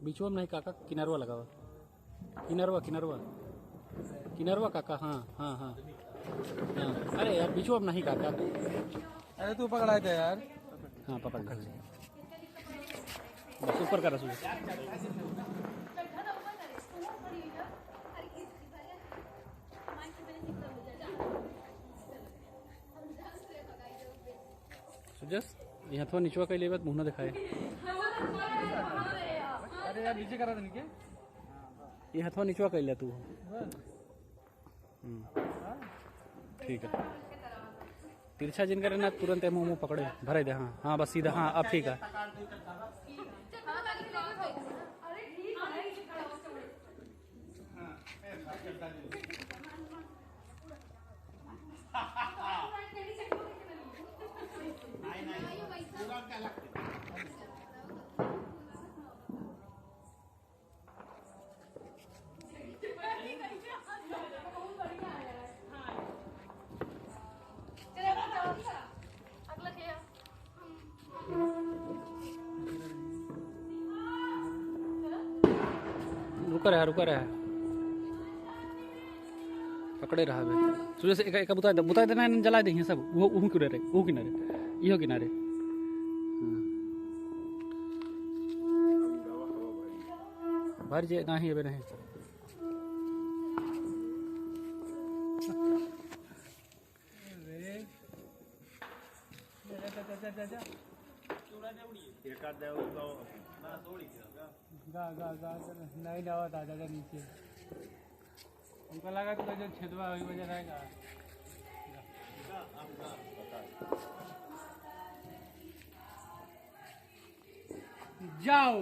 बीचवा में नहीं काका, किनारवा लगावा, किनारवा किनारवा किनारवा काका, हाँ हाँ हाँ हाँ। अरे यार बीचवा में नहीं काका। अरे तू पकड़ा दे यार। हाँ पकड़ ले, बस ऊपर का रसूल। सुजस यहाँ थोड़ा नीचवा कहीं लेवत मुँह ना दिखाए। अरे यार नीचे करा था नीचे। ये हथवा नीचवा कहीं ले तू। ठीक है, तिरछा जिन करे ना तुरंत मुँह मुँह पकड़े भरे दे। हाँ हाँ बस सीधा, हाँ अब ठीक है। रुका रहा पकड़े रहा बे। तुझे से एक बुता देना है, जला दे सब। वो किनारे, वो किनारे, इहो किनारे। भर जे ना ही अबे नहीं। नहीं जाओ दादा नीचे, उनको लगा तो जो छेदवा वही वजह रहेगा। जाओ